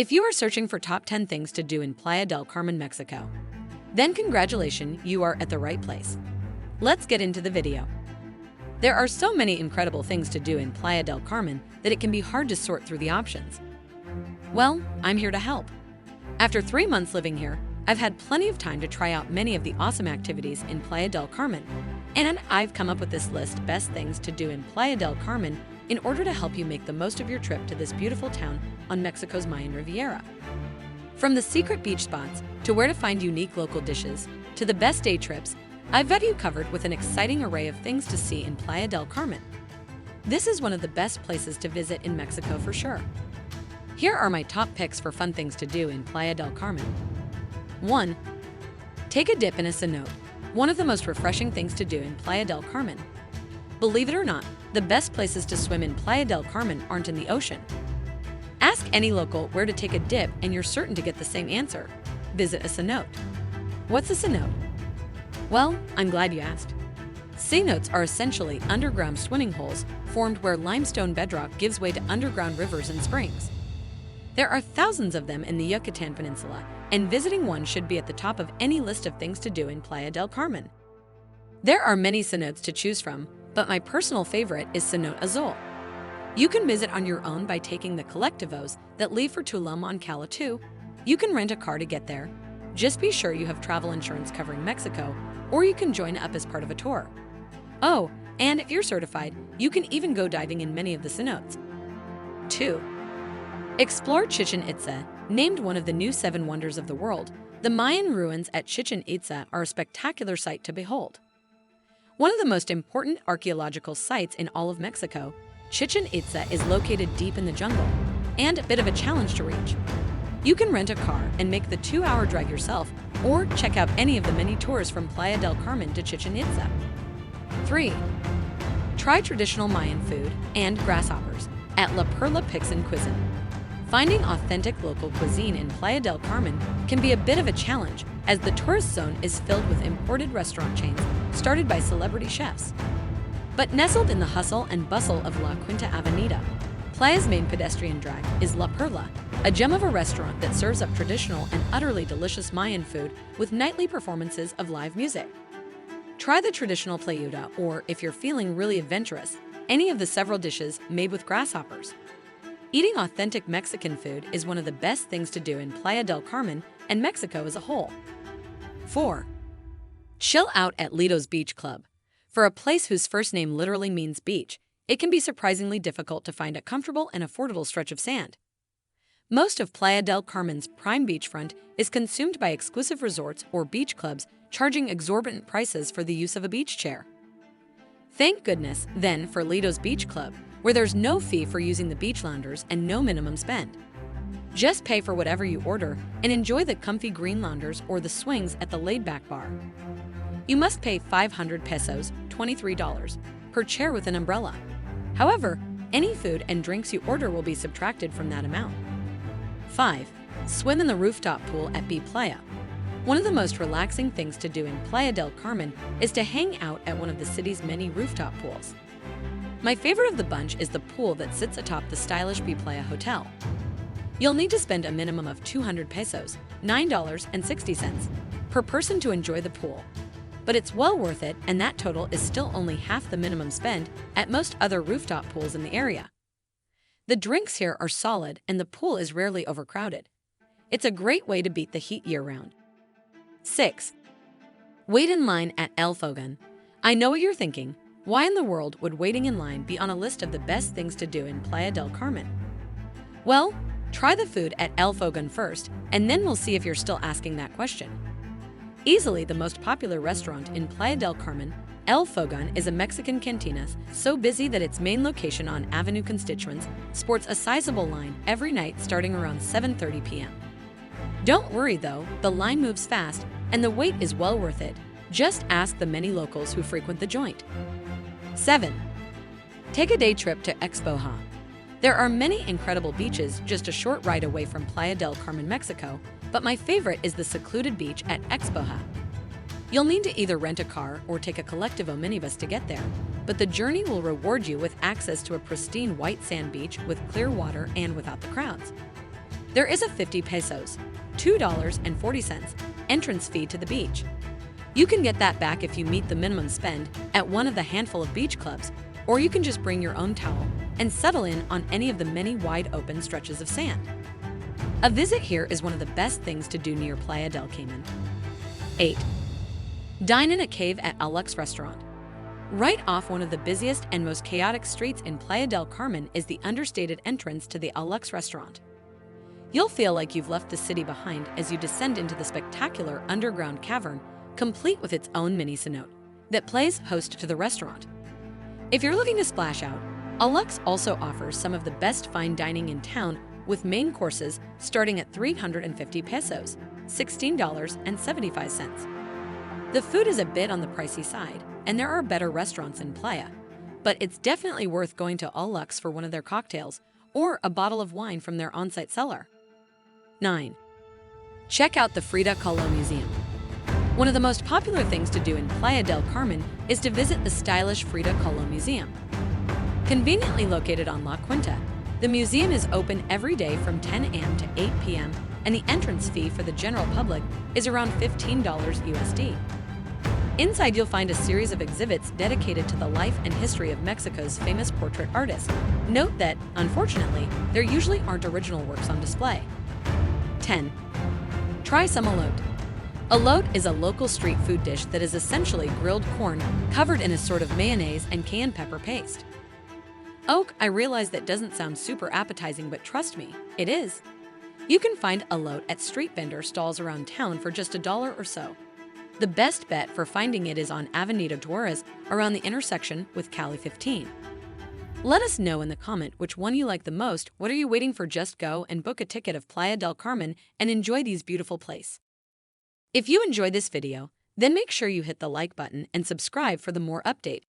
If you are searching for top 10 things to do in Playa del Carmen, Mexico, then congratulations, you are at the right place. Let's get into the video. There are so many incredible things to do in Playa del Carmen that it can be hard to sort through the options. Well, I'm here to help. After 3 months living here, I've had plenty of time to try out many of the awesome activities in Playa del Carmen, and I've come up with this list: best things to do in Playa del Carmen in order to help you make the most of your trip to this beautiful town on Mexico's Mayan Riviera. From the secret beach spots to where to find unique local dishes to the best day trips, I've got you covered with an exciting array of things to see in Playa del Carmen. This is one of the best places to visit in Mexico for sure. Here are my top picks for fun things to do in Playa del Carmen. 1. Take a dip in a cenote, one of the most refreshing things to do in Playa del Carmen. Believe it or not, the best places to swim in Playa del Carmen aren't in the ocean. Ask any local where to take a dip and you're certain to get the same answer: visit a cenote. What's a cenote? Well, I'm glad you asked. Cenotes are essentially underground swimming holes formed where limestone bedrock gives way to underground rivers and springs. There are thousands of them in the Yucatan Peninsula, and visiting one should be at the top of any list of things to do in Playa del Carmen. There are many cenotes to choose from, but my personal favorite is Cenote Azul. You can visit on your own by taking the collectivos that leave for Tulum on Cala 2. You can rent a car to get there. Just be sure you have travel insurance covering Mexico, or you can join up as part of a tour. Oh, and if you're certified, you can even go diving in many of the cenotes. 2. Explore Chichen Itza. Named one of the new 7 wonders of the world, the Mayan ruins at Chichen Itza are a spectacular sight to behold. One of the most important archaeological sites in all of Mexico, Chichen Itza is located deep in the jungle and a bit of a challenge to reach. You can rent a car and make the 2-hour drive yourself, or check out any of the many tours from Playa del Carmen to Chichen Itza. 3. Try traditional Mayan food and grasshoppers at La Perla Pixen Cuisine. Finding authentic local cuisine in Playa del Carmen can be a bit of a challenge, as the tourist zone is filled with imported restaurant chains started by celebrity chefs. But nestled in the hustle and bustle of La Quinta Avenida, Playa's main pedestrian drag is La Perla, a gem of a restaurant that serves up traditional and utterly delicious Mayan food with nightly performances of live music. Try the traditional playuda, or if you're feeling really adventurous, any of the several dishes made with grasshoppers. Eating authentic Mexican food is one of the best things to do in Playa del Carmen and Mexico as a whole. 4. Chill out at Lido's Beach Club. For a place whose first name literally means beach, it can be surprisingly difficult to find a comfortable and affordable stretch of sand. Most of Playa del Carmen's prime beachfront is consumed by exclusive resorts or beach clubs charging exorbitant prices for the use of a beach chair. Thank goodness, then, for Lido's Beach Club, where there's no fee for using the beach loungers and no minimum spend. Just pay for whatever you order and enjoy the comfy green loungers or the swings at the laid-back bar. You must pay 500 pesos, $23, per chair with an umbrella. However, any food and drinks you order will be subtracted from that amount. 5. Swim in the rooftop pool at B Playa. One of the most relaxing things to do in Playa del Carmen is to hang out at one of the city's many rooftop pools. My favorite of the bunch is the pool that sits atop the stylish B Playa Hotel. You'll need to spend a minimum of 200 pesos, $9.60, per person to enjoy the pool. But it's well worth it, and that total is still only half the minimum spend at most other rooftop pools in the area. The drinks here are solid, and the pool is rarely overcrowded. It's a great way to beat the heat year-round. 6. Wait in line at El Fogon. I know what you're thinking. Why in the world would waiting in line be on a list of the best things to do in Playa del Carmen? Well, try the food at El Fogon first, and then we'll see if you're still asking that question. Easily the most popular restaurant in Playa del Carmen, El Fogon is a Mexican cantina so busy that its main location on Avenue Constituents sports a sizable line every night starting around 7:30 p.m. Don't worry though, the line moves fast and the wait is well worth it. Just ask the many locals who frequent the joint. 7. Take a day trip to Expedia. There are many incredible beaches just a short ride away from Playa del Carmen, Mexico, but my favorite is the secluded beach at Expedia. You'll need to either rent a car or take a collectivo minibus to get there, but the journey will reward you with access to a pristine white sand beach with clear water and without the crowds. There is a 50 pesos, $2.40 entrance fee to the beach. You can get that back if you meet the minimum spend at one of the handful of beach clubs, or you can just bring your own towel and settle in on any of the many wide-open stretches of sand. A visit here is one of the best things to do near Playa del Carmen. 8. Dine in a cave at a Lux restaurant. Right off one of the busiest and most chaotic streets in Playa del Carmen is the understated entrance to the Lux restaurant. You'll feel like you've left the city behind as you descend into the spectacular underground cavern, complete with its own mini cenote that plays host to the restaurant. If you're looking to splash out, Lux also offers some of the best fine dining in town, with main courses starting at 350 pesos, $16.75. The food is a bit on the pricey side, and there are better restaurants in Playa, but it's definitely worth going to Lux for one of their cocktails or a bottle of wine from their on-site cellar. 9. Check out the Frida Kahlo Museum. One of the most popular things to do in Playa del Carmen is to visit the stylish Frida Kahlo Museum. Conveniently located on La Quinta, the museum is open every day from 10 a.m. to 8 p.m., and the entrance fee for the general public is around $15 USD. Inside, you'll find a series of exhibits dedicated to the life and history of Mexico's famous portrait artist. Note that, unfortunately, there usually aren't original works on display. 10. Try some elote. Elote is a local street food dish that is essentially grilled corn covered in a sort of mayonnaise and cayenne pepper paste. I realize that doesn't sound super appetizing, but trust me, it is. You can find elote at street vendor stalls around town for just $1 or so. The best bet for finding it is on Avenida Juarez around the intersection with Cali 15. Let us know in the comment which one you like the most. What are you waiting for? Just go and book a ticket of Playa del Carmen and enjoy these beautiful places. If you enjoyed this video, then make sure you hit the like button and subscribe for the more update.